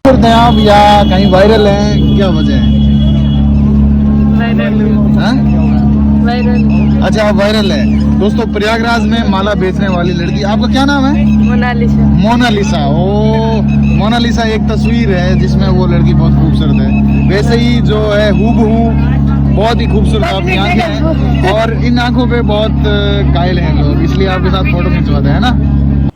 करते हैं आप या कहीं वायरल हैं, क्या वजह है? वायरल। अच्छा, आप वायरल है। दोस्तों, प्रयागराज में माला बेचने वाली लड़की, आपका क्या नाम है? मोनालिसा। मोनालिसा। ओ, मोनालिसा एक तस्वीर है जिसमें वो लड़की बहुत खूबसूरत है। वैसे ही जो है हूबहू बहुत ही खूबसूरत आपकी आंखें हैं और इन आंखों पे बहुत कायल हैं लोग, इसलिए आपके साथ फोटो खिंचवाते हैं ना।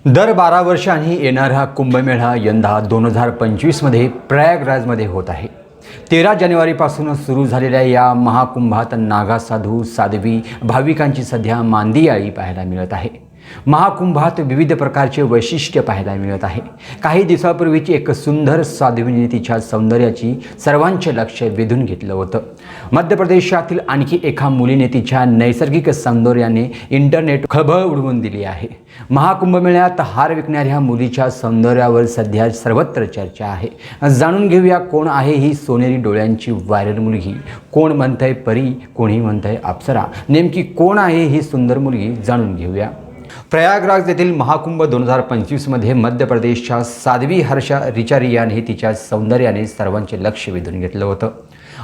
दर 12 वर्षांनी येणारा कुंभमेळा यंदा 2025मध्ये प्रयागराजमध्ये होत आहे। 13 जानेवारीपासून सुरू झालेल्या या महाकुंभात नागा साधू साध्वी भाविकांची सध्या मांदियाळी पाहायला मिळत आहे। महाकुंभात विविध प्रकारचे वैशिष्ट्य पाहायला मिळत आहे। काही दिवसापूर्वीची एक सुंदर साध्वीने तिच्या सौंदर्याची सर्वांचे लक्ष वेधून घेतलं होतं। मध्य प्रदेशातील आणखी एका मुलीने तिच्या नैसर्गिक सौंदर्याने इंटरनेट खळबळ उडवून दिली आहे। महाकुंभमेळ्यात हार विकणाऱ्या मुलीच्या सौंदर्यावर सध्या सर्वत्र चर्चा आहे। जाणून घेऊया कोण आहे ही सोनेरी डोळ्यांची व्हायरल मुलगी। कोण म्हणतंय परी, कोणी म्हणतंय अप्सरा, नेमकी कोण आहे ही सुंदर मुलगी जाणून घेऊया। प्रयागराज येथील महाकुंभ 2025मध्ये मध्य प्रदेशच्या साध्वी हर्षा रिचारियाने तिच्या सौंदर्याने सर्वांचे लक्ष वेधून घेतलं होतं।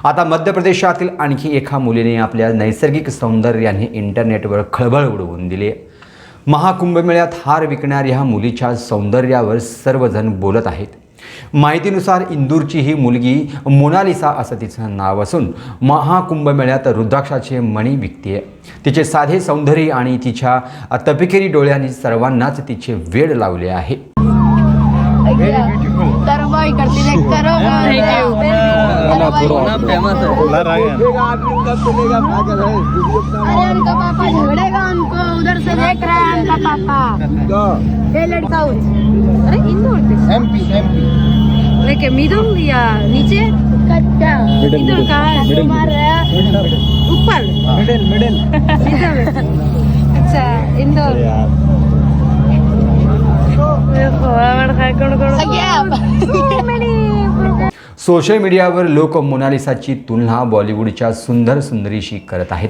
आता मध्य प्रदेशातील आणखी एका मुलीने आपल्या नैसर्गिक सौंदर्याने इंटरनेटवर खळबळ उडवून दिली। महाकुंभमेळ्यात हार विकणाऱ्या मुलीच्या सौंदर्यावर सर्वजण बोलत आहेत। माहितीनुसार इंदूरची ही मुलगी मोनालिसा असं तिचं नाव असून महाकुंभमेळ्यात रुद्राक्षाचे मणी विकते। तिचे साधे सौंदर्य आणि तिच्या तपकिरी डोळ्यांनी सर्वांनाच तिचे वेड लावले आहे। लेके मिडल या नीचे मिडल का है ऊपर मिडल अच्छा इंदौर सोशल मीडियावर लोक मोनालिसाची तुलना बॉलिवूडच्या सुंदर सुंदरीशी करत आहेत।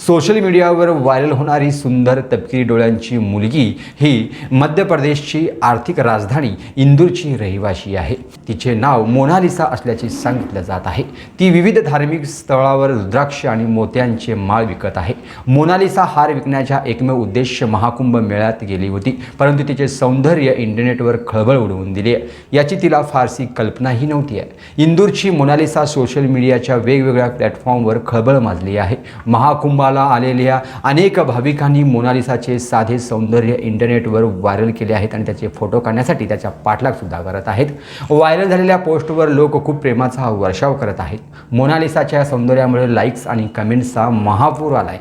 सोशल मीडियावर व्हायरल होणारी सुंदर तपकिरी डोळ्यांची मुलगी ही मध्य प्रदेशची आर्थिक राजधानी इंदूरची रहिवाशी आहे। तिचे नाव मोनालिसा असल्याचे सांगितलं जात आहे। ती विविध धार्मिक स्थळावर रुद्राक्ष आणि मोत्यांचे माळ विकत आहे। मोनालिसा हार विकण्याचा एकमेव उद्देश महाकुंभ मेळ्यात गेली होती, परंतु तिचे सौंदर्य इंटरनेटवर खळबळ उडवून दिली याची तिला फारशी कल्पनाही नव्हती। इंदूरची मोनालिसा सोशल मीडियाच्या वेगवेगळ्या प्लॅटफॉर्मवर खळबळ माजली आहे। महाकुंभाला आलेल्या अनेक भाविकांनी मोनालिसाचे साधे सौंदर्य इंटरनेटवर व्हायरल केले आहेत आणि त्याचे फोटो काढण्यासाठी त्याचा पाठलाग सुद्धा करत आहेत। व्हायरल झालेल्या पोस्टवर लोक खूप प्रेमाचा वर्षाव करत आहेत। मोनालिसाच्या सौंदर्यामुळे लाईक्स आणि कमेंट्सचा महापूर आलाय।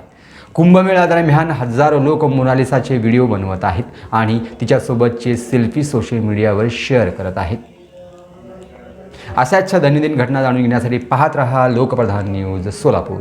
कुंभमेळा दरम्यान हजारो लोक मोनालिसाचे व्हिडिओ बनवत आहेत आणि तिच्यासोबतचे सेल्फी सोशल मीडियावर शेअर करत आहेत। अशाच दैनंदिन घटना जाणून घेण्यासाठी पाहत रहा लोकप्रधान न्यूज सोलापूर।